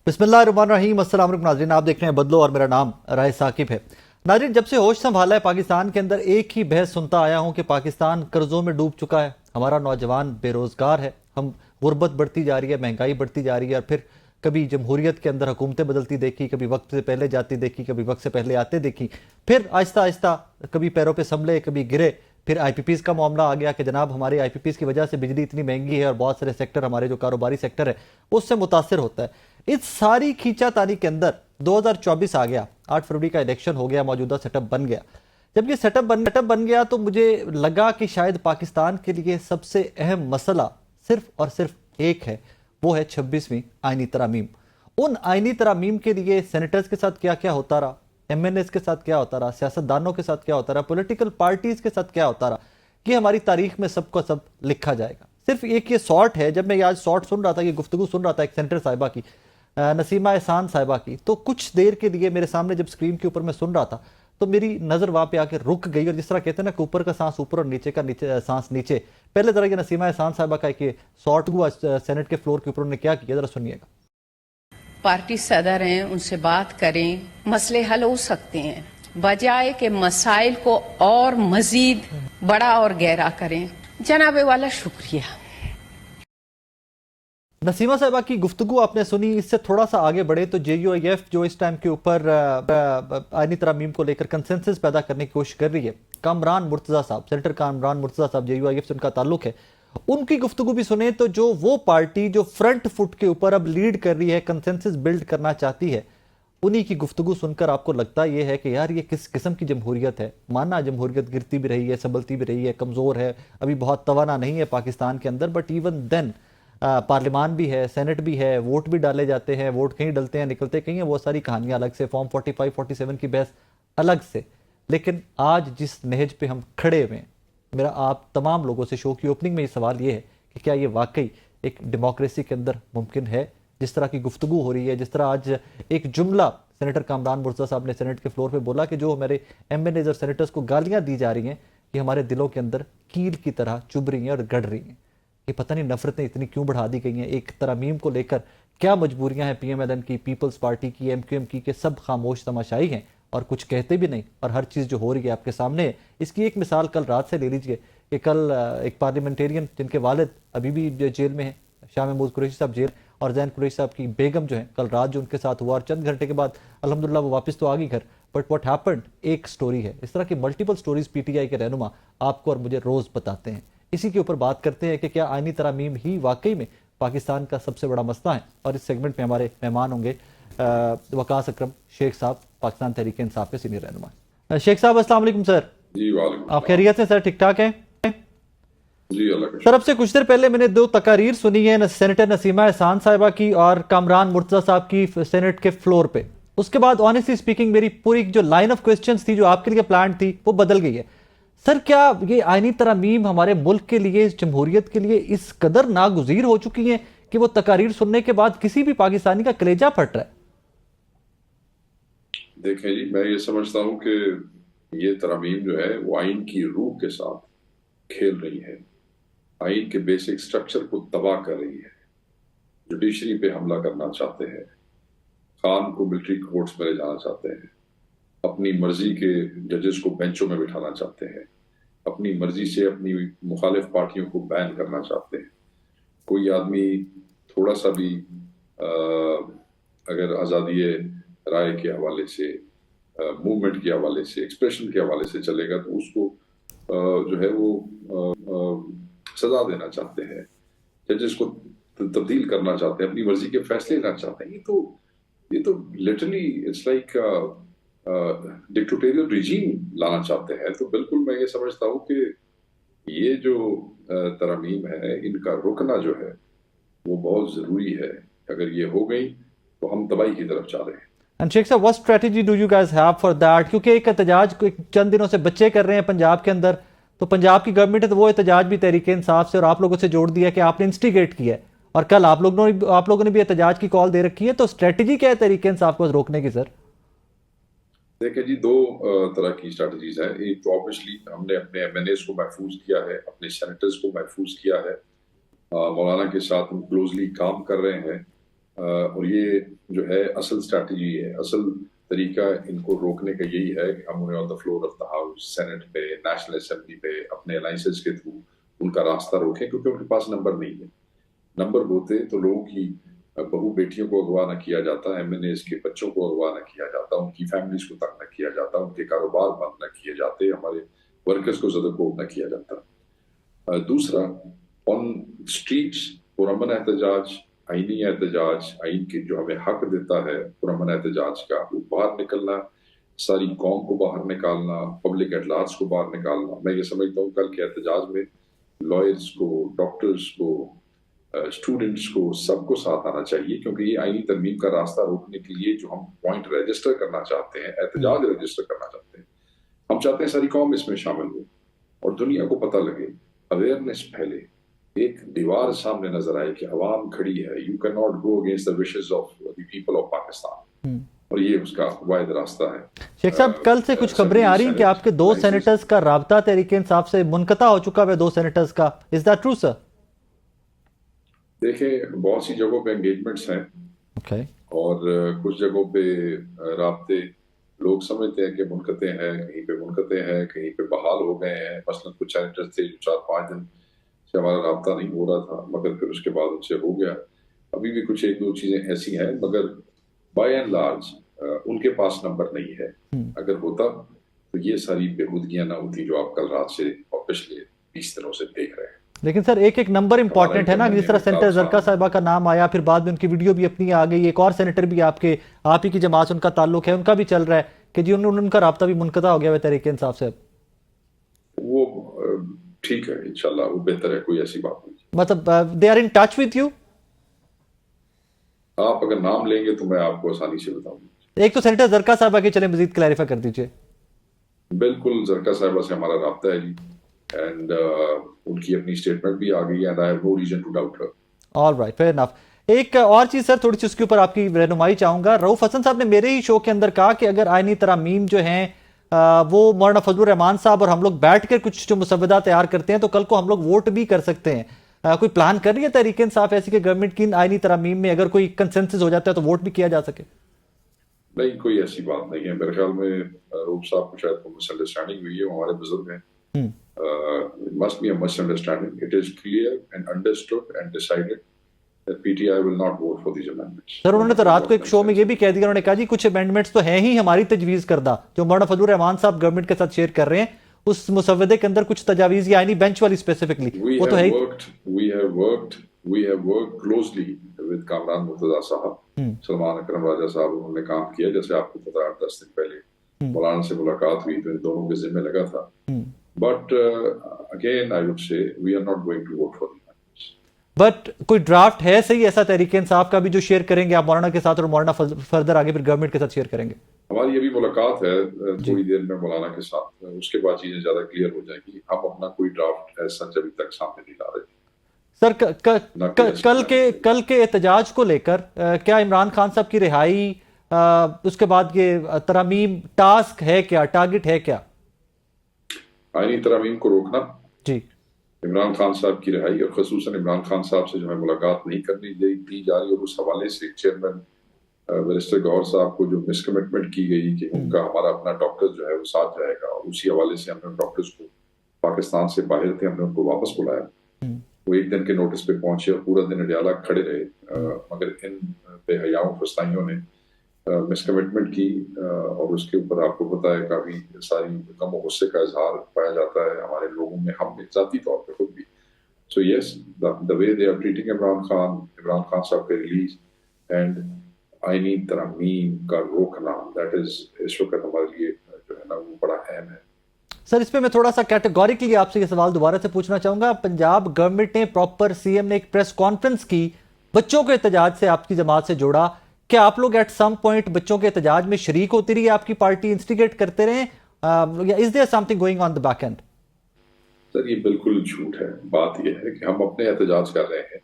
بسم اللہ الرحمن الرحیم۔ السلام علیکم ناظرین، آپ دیکھ رہے ہیں بدلو اور میرا نام رائے ثاقب ہے۔ ناظرین، جب سے ہوش سنبھالا ہے پاکستان کے اندر ایک ہی بحث سنتا آیا ہوں کہ پاکستان قرضوں میں ڈوب چکا ہے، ہمارا نوجوان بے روزگار ہے، ہم غربت بڑھتی جا رہی ہے، مہنگائی بڑھتی جا رہی ہے، اور پھر کبھی جمہوریت کے اندر حکومتیں بدلتی دیکھی، کبھی وقت سے پہلے جاتی دیکھی، کبھی وقت سے پہلے آتے دیکھی، پھر آہستہ آہستہ کبھی پیروں پہ سنبھلے کبھی گرے، پھر آئی پی پیز کا معاملہ آ گیا کہ جناب ہمارے آئی پی پیز کی وجہ سے بجلی اتنی مہنگی ہے اور بہت سارے سیکٹر ہمارے جو کاروباری سیکٹر ہے اس سے متاثر ہوتا ہے۔ اس ساری کھینچا تانی کے اندر 2024 آ گیا، 8 فروری کا الیکشن ہو گیا، موجودہ سیٹ اپ بن گیا۔ جب یہ سیٹ اپ بن گیا تو مجھے لگا کہ شاید پاکستان کے لیے سب سے اہم مسئلہ صرف اور صرف ایک ہے، وہ ہے 26ویں آئینی ترامیم۔ ان آئینی ترامیم کے لیے سینیٹرز کے ساتھ کیا کیا ہوتا رہا، ایم این ایز کے ساتھ کیا ہوتا رہا، سیاستدانوں کے ساتھ کیا ہوتا رہا، پولیٹیکل پارٹیز کے ساتھ کیا ہوتا رہا، یہ ہماری تاریخ میں سب کو سب لکھا جائے گا۔ صرف ایک یہ سارٹ ہے، جب میں یہ آج سارٹ سن رہا تھا، یہ گفتگو سن رہا تھا ایک سینیٹر صاحبہ کی، نسیمہ احسان صاحبہ کی، تو کچھ دیر کے لیے میرے سامنے جب سکرین کے اوپر میں سن رہا تھا تو میری نظر وہاں پہ آ کے رک گئی، اور جس طرح کہتے ہیں نا کہ اوپر کا سانس اوپر اور نیچے کا سانس نیچے، پہلے ذرا یہ نسیمہ احسان صاحبہ کا ایک سارٹ ہوا سینٹ کے فلور کے اوپر انہوں نے کیا کیا، ذرا سنیے گا۔ پارٹی صدر ہیں، ان سے بات کریں، مسئلے حل ہو سکتے ہیں، بجائے کہ مسائل کو اور مزید بڑا اور گہرا کریں۔ جناب والا شکریہ۔ نسیمہ صاحبہ کی گفتگو آپ نے سنی، اس سے تھوڑا سا آگے بڑھے تو جے یو آئی ایف جو اس ٹائم کے اوپر آئینی ترامیم کو لے کر کنسنسس پیدا کرنے کی کوشش کر رہی ہے، کامران مرتضیٰ صاحب، سینیٹر کامران مرتضیٰ صاحب، جے یو آئی ایف سے ان کا تعلق ہے، ان کی گفتگو بھی سنیں تو جو وہ پارٹی جو فرنٹ فٹ کے اوپر اب لیڈ کر رہی ہے، کنسنسس بلڈ کرنا چاہتی ہے، انہی کی گفتگو سن کر آپ کو لگتا یہ ہے کہ یار یہ کس قسم کی جمہوریت ہے۔ مانا جمہوریت گرتی بھی رہی ہے، سنبھلتی بھی رہی ہے، کمزور ہے، ابھی بہت توانا نہیں ہے پاکستان کے اندر، بٹ ایون دین پارلیمان بھی ہے، سینٹ بھی ہے، ووٹ بھی ڈالے جاتے ہیں، ووٹ کہیں ڈلتے ہیں نکلتے کہیں ہیں، وہ ساری کہانیاں الگ سے، فارم 45 47 کی بحث الگ سے۔ لیکن آج جس نہج پہ ہم کھڑے ہوئے ہیں، میرا آپ تمام لوگوں سے شو کی اوپننگ میں یہ سوال یہ ہے کہ کیا یہ واقعی ایک ڈیموکریسی کے اندر ممکن ہے؟ جس طرح کی گفتگو ہو رہی ہے، جس طرح آج ایک جملہ سینیٹر کامران مرتضیٰ صاحب نے سینٹ کے فلور پہ بولا کہ جو ہمارے ایم این ایز اور سینیٹرز کو گالیاں دی جا رہی ہیں یہ ہمارے دلوں کے اندر کیل کی طرح چبھ رہی ہیں اور گڑ رہی ہیں، یہ پتہ نہیں نفرتیں اتنی کیوں بڑھا دی گئی ہیں، ایک ترامیم کو لے کر کیا مجبوریاں ہیں پی ایم ایل این کی، پیپلز پارٹی کی، ایم کیو ایم کی، کہ سب خاموش تماشائی ہیں اور کچھ کہتے بھی نہیں، اور ہر چیز جو ہو رہی ہے آپ کے سامنے ہے۔ اس کی ایک مثال کل رات سے لے لیجئے کہ کل ایک پارلیمنٹیرین جن کے والد ابھی بھی جیل میں ہیں، شاہ محمود قریشی صاحب جیل، اور زین قریشی صاحب کی بیگم جو ہیں، کل رات جو ان کے ساتھ ہوا، اور چند گھنٹے کے بعد الحمدللہ وہ واپس تو آ گئی گھر، بٹ واٹ ہیپنڈ ایک سٹوری ہے۔ اس طرح کی multiple stories P T I کے رہنما آپ کو اور مجھے روز بتاتے ہیں۔ اسی کے اوپر بات کرتے ہیں کہ کیا آئینی ترامیم ہی واقعی میں پاکستان کا سب سے بڑا مسئلہ ہے، اور اس سیگمنٹ میں ہمارے مہمان ہوں گے وقاص اکرم شیخ صاحب، پاکستان تحریک انصاف کے سینئر رہنما۔ شیخ صاحب السلام علیکم سر۔ جی وعلیکم آپ خیریت سے سر؟ ٹھیک ٹھاک ہیں جی؟ اللہ کا سر، اب سے کچھ دیر پہلے میں نے 2 تقاریر سنی ہیں، سینیٹر نسیمہ احسان صاحبہ کی اور کامران مرتضیٰ صاحب کی سینٹ کے فلور پہ۔ اس کے بعد آنیسٹلی سپیکنگ میری پوری جو لائن آف کوسچنز تھی جو آپ کے لیے پلان تھی وہ بدل گئی ہے۔ سر، کیا یہ آئینی ترامیم ہمارے ملک کے لیے، اس جمہوریت کے لیے اس قدر ناگزیر ہو چکی ہیں کہ وہ تقاریر سننے کے بعد کسی بھی پاکستانی کا کلیجہ پھٹ رہا ہے؟ دیکھیں جی، میں یہ سمجھتا ہوں کہ یہ ترامیم جو ہے وہ آئین کی روح کے ساتھ کھیل رہی ہے، آئین کے بیسک سٹرکچر کو تباہ کر رہی ہے، جوڈیشری پہ حملہ کرنا چاہتے ہیں، خان کو ملٹری کورٹس میں لے جانا چاہتے ہیں، اپنی مرضی کے ججز کو بینچوں میں بٹھانا چاہتے ہیں، اپنی مرضی سے اپنی مخالف پارٹیوں کو بین کرنا چاہتے ہیں۔ کوئی آدمی تھوڑا سا بھی اگر آزادی رائے کے حوالے سے، موومنٹ کے حوالے سے، ایکسپریشن کے حوالے سے چلے گا تو اس کو جو ہے وہ سزا دینا چاہتے ہیں، ججز کو تبدیل کرنا چاہتے ہیں، اپنی مرضی کے فیصلے لینا چاہتے ہیں۔ یہ تو لٹرلی اٹس لائک ڈکٹیٹوریل ریجیم لانا چاہتے ہیں۔ تو بالکل میں یہ سمجھتا ہوں کہ یہ جو ترامیم ہے ان کا رکنا جو ہے وہ بہت ضروری ہے۔ اگر یہ ہو گئی تو ہم تباہی کی طرف جا رہے ہیں۔ اینڈ شیخ صاحب، what strategy do you guys have for that؟ کیونکہ ایک احتجاج کو چند دنوں سے بچے کر رہے ہیں پنجاب کے اندر، تو پنجاب کی گورنمنٹ ہے تو وہ احتجاج بھی تحریک انصاف سے اور آپ لوگوں سے جوڑ دیا کہ آپ نے انسٹیگیٹ کیا ہے، اور کل آپ لوگوں نے بھی احتجاج کی کال دے رکھی ہے، تو اسٹریٹجی کیا ہے تحریک انصاف کو روکنے کی؟ سر دیکھیں جی، 2 طرح کی اسٹریٹجیز ہیں۔ ایک تو آبویسلی ہم نے اپنے ایم این ایز کو محفوظ کیا ہے، اپنے سینیٹرز کو محفوظ کیا ہے، مولانا کے ساتھ ہم کلوزلی کام کر رہے ہیں اور یہ جو ہے اصل اسٹریٹجی ہے، اصل طریقہ ان کو روکنے کا یہی ہے کہ ہم انہیں on the floor of the house, Senate پہ، نیشنل اسمبلی پہ اپنے الائنسز کے تھرو ان کا راستہ روکیں، کیونکہ ان کے پاس نمبر نہیں ہے. نمبر ہوتے تو لوگوں کی بہو بیٹیوں کو اغوا نہ کیا جاتا، ایم این ایز کے بچوں کو اغوا نہ کیا جاتا، ان کی فیملیز کو تنگ نہ کیا جاتا، ان کے کاروبار بند نہ کیے جاتے، ہمارے ورکرز کو زدہ کوب نہ کیا جاتا. دوسرا، آن اسٹریٹس پرامن احتجاج، آئینی احتجاج، آئین کے جو ہمیں حق دیتا ہے پرامن احتجاج کا، وہ باہر نکلنا، ساری قوم کو باہر نکالنا، پبلک ایٹ لارج کو باہر نکالنا. میں یہ سمجھتا ہوں کل کے احتجاج میں لائرز کو، ڈاکٹرز کو، اسٹوڈنٹس کو، سب کو ساتھ آنا چاہیے، کیونکہ یہ آئینی ترمیم کا راستہ روکنے کے لیے جو ہم پوائنٹ رجسٹر کرنا چاہتے ہیں، احتجاج رجسٹر کرنا چاہتے ہیں، ہم چاہتے ہیں ساری قوم اس میں شامل ہو اور دنیا کو پتہ لگے، اویئرنیس پھیلے، ایک دیوار سامنے نظر آئے کہ عوام کھڑی ہے. You can not go against the wishes of the people of Pakistan, اور یہ اس کا واحد راستہ ہے. شیخ صاحب، کل سے کچھ خبریں آ رہی ہیں کہ آپ کے 2 سینیٹرز کا رابطہ تحریک انصاف سے منقطع ہو چکا ہے، 2 سینیٹرز کا. از دیٹ ٹرو سر؟ دیکھیں، بہت سی جگہوں پہ انگیجمنٹس ہیں اور کچھ جگہوں پہ رابطے لوگ سمجھتے ہیں کہ منقطع ہیں، کہیں پہ منقطع ہیں، کہیں پہ بحال ہو گئے ہیں. مثلا کچھ سینیٹرز تھے جو 4-5 دن سے ہمارا رابطہ نہیں ہو رہا تھا، مگر پھر اس کے بعد ان سے ہو گیا. ابھی بھی کچھ 1-2 چیزیں ایسی ہیں، مگر بائی اینڈ لارج ان کے پاس نمبر نہیں ہے. اگر ہوتا تو یہ ساری بےہودگیاں نہ ہوتی جو آپ کل رات سے اور پچھلے 20 دنوں سے دیکھ رہے ہیں. لیکن سر ایک نمبر امپورٹنٹ ہے نا، جس طرح سینیٹر زرکا صاحبہ کا نام آیا، پھر بعد میں ان کی ویڈیو بھی اپنی آ گئی. ایک اور سینیٹر بھی آپ ہی کی جماعت سے ان کا تعلق ہے، ان کا بھی چل رہا ہے کہ جی ان کا رابطہ بھی منقطع ہو گیا ہے تحریک انصاف سے. وہ ٹھیک ہے، انشاءاللہ وہ بہتر ہے، کوئی ایسی بات نہیں. مطلب they are in touch with you? آپ اگر نام لیں گے تو میں آپ کو آسانی سے بتاؤں گا. ایک تو سینیٹر زرکا صاحبہ کے، چلیں مزید کلیریفائی کر دیجئے. بالکل زرکا صاحبہ سے ہمارا رابطہ ہے جی، اینڈ ان کی اپنی اسٹیٹمنٹ بھی آ گئی ہے، and I have no reason to doubt her. All right, fair enough. ایک اور چیز سر، تھوڑی سی اس کے اوپر آپ کی رہنمائی چاہوں گا. رؤف حسن صاحب نے میرے ہی شو کے اندر کہا کہ اگر آئینی ترامیم جو ہیں وہ مولانا فضل الرحمان صاحب اور ہم لوگ بیٹھ کر کچھ جو مسودہ تیار کرتے ہیں تو کل کو ہم لوگ ووٹ بھی کر سکتے ہیں. کوئی پلان کر رہی ہے تحریک انصاف ایسی کہ گورنمنٹ کی آئینی ترامیم میں اگر کوئی کنسنسس ہو جاتا ہے تو ووٹ بھی کیا جا سکے؟ نہیں، کوئی ایسی بات نہیں ہے. میرے خیال میں رؤف صاحب کو شاید مس انڈرسٹینڈنگ ہوئی ہے، وہ ہمارے بزرگ ہیں. It must be a misunderstanding. It is clear and understood and decided that PTI will not vote for these amendments. سر انہوں نے تو رات کو ایک شو میں یہ بھی کہہ دیا، انہوں نے کہا جی کچھ امینڈمنٹس تو ہیں ہی ہماری تجویز کردہ جو مولانا فضل الرحمان صاحب گورنمنٹ کے ساتھ شیئر کر رہے ہیں، اس مسودے کے اندر کچھ تجاویز یا آئینی بینچ والی اسپیسیفکلی وہ تو ہے ہی. We have worked closely with Kamran Murtaza صاحب، سلمان اکرم راجہ صاحب، انہوں نے کام کیا. جیسے آپ کو پتا ہے 10 دن پہلے مولانا سے ملاقات ہوئی تو ان دونوں کے ذمہ لگا تھا. But again I would say we are not going to vote for the amendments. But کوئی ڈرافٹ ہے صحیح ایسا تحریک انصاف کا بھی جو شیئر کریں گے آپ مولانا کے ساتھ، اور مولانا فردر آگے پھر گورنمنٹ کے ساتھ شیئر کریں گے؟ ہماری ابھی ملاقات ہے تھوڑی دیر میں مولانا کے ساتھ، اس کے بعد چیزیں زیادہ کلیئر ہو جائیں گی. ہم اپنا کوئی ڈرافٹ ایسا ابھی تک سامنے نہیں لا رہے. سر کل کے احتجاج کو لے کر کیا عمران خان صاحب کی رہائی، اس کے بعد یہ ترامیم، ٹاسک ہے کیا، ٹارگٹ ہے کیا؟ آئینی ترامیم کو روکنا جی، عمران خان صاحب کی رہائی، اور خصوصاً عمران خان صاحب سے جو ہے ملاقات نہیں کرنی دی جا رہی. اور اس حوالے سے چیئرمین بیرسٹر گوہر صاحب کو جو مس کمٹمنٹ کی گئی کہ ان کا ہمارا اپنا ڈاکٹر جو ہے وہ ساتھ جائے گا، اور اسی حوالے سے ہم نے ڈاکٹرز کو پاکستان سے باہر تھے، ہم نے ان کو واپس بلایا. وہ 1 دن کے نوٹس پہ پہنچے اور پورا دن اڈیالہ کھڑے رہے، مگر ان بے حیاؤں فسطائیوں نے مس کمٹمنٹ کی، اور اس کے اوپر آپ کو پتا ہے کافی ساری غم و غصے کا اظہار پایا جاتا ہے ہمارے لوگوں میں، ہم ذاتی طور پہ خود بھی. سو یس، the way they are treating Imran Khan صاحب کے ریلیز اینڈ آئینی ترامیم کا روکنا، دیٹ از اس وقت ہمارے لیے جو ہے نا وہ بڑا اہم ہے. سر اس پہ میں تھوڑا سا کیٹیگوریکلی آپ سے یہ سوال دوبارہ سے پوچھنا چاہوں گا. پنجاب گورنمنٹ نے پراپر سی ایم نے ایک پریس کانفرنس کی، بچوں کے احتجاج سے آپ کی جماعت سے جوڑا. کیا آپ لوگ ایٹ سم پوائنٹ بچوں کے احتجاج میں شریک ہوتی رہی، آپ کی پارٹی انسٹیگیٹ کرتے رہے، یا is there something going on the back end? Sir یہ بالکل جھوٹ ہے. بات یہ ہے کہ ہم اپنے احتجاج کر رہے ہیں،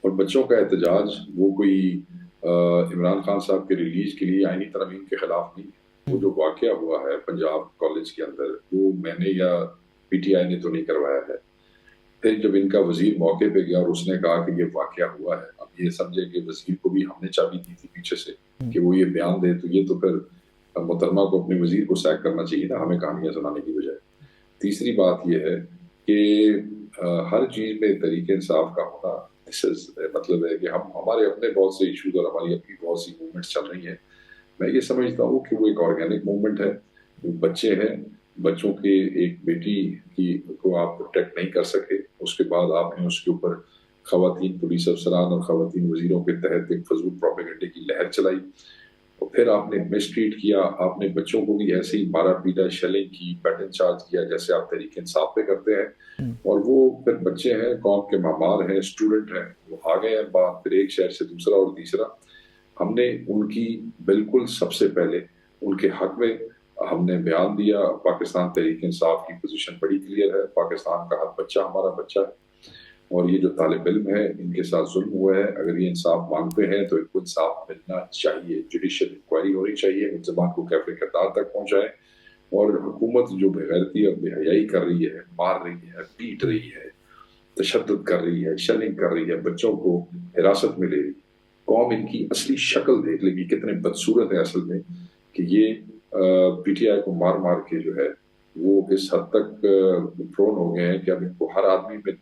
اور بچوں کا احتجاج وہ کوئی عمران خان صاحب کے ریلیز کے لیے آئینی ترامیم کے خلاف نہیں. وہ جو واقعہ ہوا ہے پنجاب کالج کے اندر، وہ میں نے یا پی ٹی آئی نے تو نہیں کروایا ہے. پھر جب ان کا وزیر موقع پہ گیا اور اس نے کہا کہ یہ واقعہ ہوا ہے، اب یہ سمجھے کہ وزیر کو بھی ہم نے چابی دی تھی پیچھے سے کہ وہ یہ بیان دے، تو یہ تو پھر محترمہ کو اپنے وزیر کو سیک کرنا چاہیے نا، ہمیں کہانیاں سنانے کی بجائے۔ تیسری بات یہ ہے کہ ہر چیز میں طریق انصاف کا ہونا، مطلب ہے کہ ہمارے اپنے بہت سے ایشوز اور ہماری اپنی بہت سی موومنٹس چل رہی ہیں، میں یہ سمجھتا ہوں کہ وہ ایک آرگینک موومنٹ ہے۔ بچے ہیں، بچوں کے ایک بیٹی کو آپ پروٹیکٹ نہیں کر سکے، اس کے بعد آپ نے اس کے اوپر خواتین پولیس افسران اور خواتین وزیروں کے تحت ایک فضول پروپیگنڈے کی لہر چلائی، اور پھر آپ نے مسٹریٹ کیا، آپ نے بچوں کو بھی ایسے ہی مارا پیٹا، شیلنگ کی، پیٹرن چارج کیا جیسے آپ تحریک انصاف پہ کرتے ہیں، اور وہ پھر بچے ہیں، قوم کے معمار ہیں، اسٹوڈنٹ ہیں، وہ آ گئے ہیں بات پھر ایک شہر سے دوسرا اور تیسرا۔ ہم نے ان کی بالکل سب سے پہلے ان کے حق میں ہم نے بیان دیا۔ پاکستان تحریک انصاف کی پوزیشن بڑی کلیئر ہے، پاکستان کا ہر بچہ ہمارا بچہ ہے، اور یہ جو طالب علم ہے ان کے ساتھ ظلم ہوا ہے، اگر یہ انصاف مانگتے ہیں تو ان کو انصاف ملنا چاہیے، جوڈیشل انکوائری ہونی چاہیے، ملزمان کو کیفے کردار تک پہنچائے، اور حکومت جو بے غیرتی اور بے حیائی کر رہی ہے، مار رہی ہے، پیٹ رہی ہے، تشدد کر رہی ہے، شیلنگ کر رہی ہے، بچوں کو حراست میں لے رہی ہے، قوم ان کی اصلی شکل دیکھ لے گی کتنے بدصورت ہے اصل میں، کہ یہ پی ٹی آئی کو مار مار کے جو ہے وہ اس حد تک پرون ہو گئے ہیں کہ اب ان کو ہر آدمی میں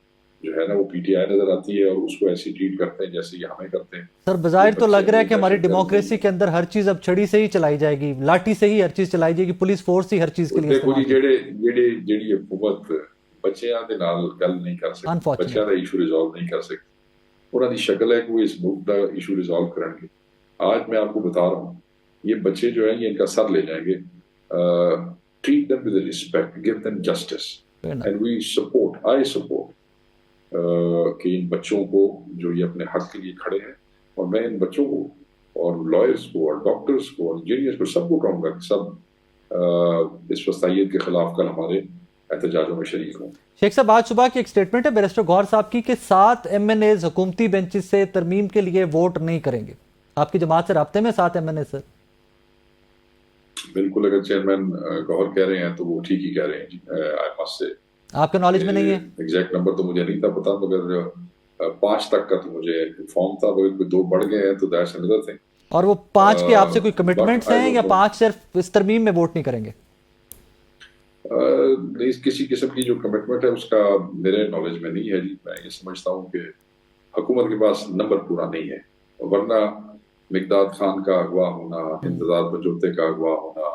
جو ہے نا وہ پی ٹی آئی نظر آتی ہے، اور اس کو ایسی ٹریٹ کرتے ہیں جیسے یہ ہمیں کرتے ہیں۔ سر بظاہر تو لگ رہا ہے کہ ہماری ڈیموکریسی کے اندر ہر چیز اب چھڑی سے ہی چلائی جائے گی، لاٹھی سے ہی ہر چیز چلائی جائے گی، پولیس فورس ہی ہر چیز کے لیے دیکھو جی، استعمال جیڑی حکومت بچیاں دے نال گل نہیں کر سکتی، بچیاں دا ایشو ریزالو نہیں کر سکتی، انہاں دی شکل ہے کہ وہ اس ملک دا ایشو ریزالو کرن گے۔ آج میں آپ کو بتا رہا ہوں، یہ بچے جو ہیں یہ ان کا سر لے جائیں گے، treat them with respect, give them justice, and we support, I support کہ ان بچوں کو جو یہ اپنے حق کے لیے کھڑے ہیں، اور میں ان بچوں کو اور لائرز کو اور ڈاکٹرز کو اور انجینئرز کو سب کو کہوں گا کہ سب اس وسطیت کے خلاف کل ہمارے احتجاجوں میں شریک ہوں۔ شیخ صاحب، آج صبح کی ایک سٹیٹمنٹ ہے بیرسٹر گوہر صاحب کی کہ 7 MNAs حکومتی بینچز سے ترمیم کے لیے ووٹ نہیں کریں گے۔ آپ کی جماعت سے رابطے میں 7 MNA سر؟ بالکل، اگر چیئرمین گوہر کہہ رہے ہیں تو وہ ٹھیک ہی کہہ رہے ہیں جی۔ سے آپ کے نالج میں نہیں ہے؟ ایگزیکٹ نمبر تو مجھے نہیں تھا پتا، مگر 5 تک کا تو مجھے انفارم تھا، اگر کوئی 2 بڑھ گئے ہیں تو دیٹس انادر تھنگ۔ اور وہ 5 کے آپ سے کوئی کمٹمنٹس ہیں یا 5 صرف اس ترمیم میں ووٹ نہیں کریں گے؟ نہیں، کسی قسم کی جو کمٹمنٹ ہے اس کا میرے نالج میں نہیں ہے جی۔ میں یہ سمجھتا ہوں کہ حکومت کے پاس نمبر پورا نہیں ہے، ورنہ مقداد خان کا اغوا ہونا، انتظار بجوتے کا اغوا ہونا،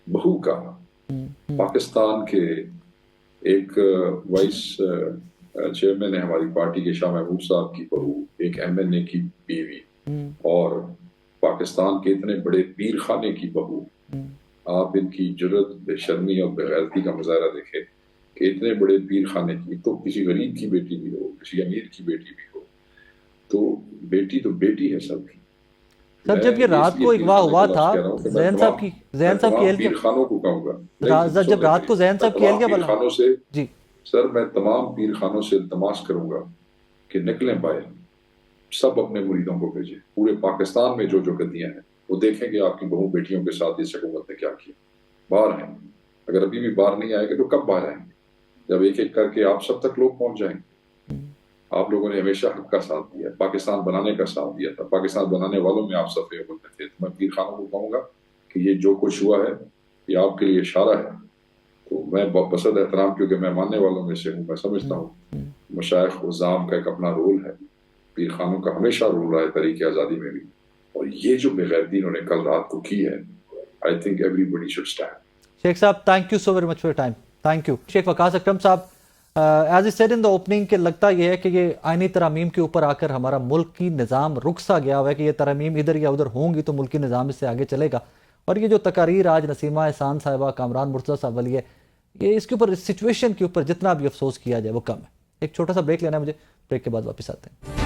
بہو کا، پاکستان کے ایک وائس چیئرمین ہے ہماری پارٹی کے شاہ محمود صاحب کی بہو، ایک MNA کی بیوی، اور پاکستان کے اتنے بڑے پیر خانے کی بہو، آپ ان کی جرت، بے شرمی اور بے غیرتی کا مظاہرہ دیکھیں کہ اتنے بڑے پیر خانے کی، تو کسی غریب کی بیٹی بھی ہو، کسی امیر کی بیٹی بھی ہو، تو بیٹی ہے سب کی۔ سر جب یہ رات کو اغوا ہوا تھا زین صاحب کی اہلیہ، پیر خانوں کو کہوں گا جب رات کو زین صاحب کی اہلیہ پیر خانوں سے جی سر، میں تمام پیر خانوں سے التماس کروں گا کہ نکلیں باہر، سب اپنے مریدوں کو بھیجیں، پورے پاکستان میں جو گدیاں ہیں وہ دیکھیں کہ آپ کی بہو بیٹیوں کے ساتھ اس حکومت نے کیا کیا۔ باہر ہیں، اگر ابھی بھی باہر نہیں آئے گے تو کب باہر آئیں گے؟ جب ایک ایک کر کے آپ سب تک لوگ پہنچ جائیں گے۔ آپ لوگوں نے ہمیشہ حق کا ساتھ دیا، پاکستان بنانے کا ساتھ دیا تھا، پاکستان بنانے والوں میں آپ صف اول میں تھے۔ تو میں پیر خانوں کو کہوں گا کہ یہ جو کچھ ہوا ہے یہ آپ کے لیے اشارہ ہے۔ تو میں بصد احترام، کیونکہ میں ماننے والوں میں سے ہوں، میں سمجھتا ہوں مشائخ عظام کا ایک اپنا رول ہے، پیر خانوں کا ہمیشہ رول رہا ہے تحریک آزادی میں بھی، اور یہ جو بے غیرتی انہوں نے کل رات کو کی ہے، I think everybody should stand۔ شیخ صاحب thank you so very much for time, thank you. شیخ وقاص اکرم صاحب، as a said in the opening کہ لگتا یہ ہے کہ یہ آئینی ترامیم کے اوپر آ کر ہمارا ملکی نظام رک سا گیا ہوا ہے کہ یہ ترامیم ادھر یا ادھر ہوں گی تو ملکی نظام اس سے آگے چلے گا، اور یہ جو تقاریر آج نسیمہ احسان صاحبہ، کامران مرتضیٰ صاحب والی ہے، یہ اس کے اوپر، اس سچویشن کے اوپر جتنا بھی افسوس کیا جائے وہ کم ہے۔ ایک چھوٹا سا بریک لینا ہے مجھے، بریک کے بعد واپس آتے ہیں۔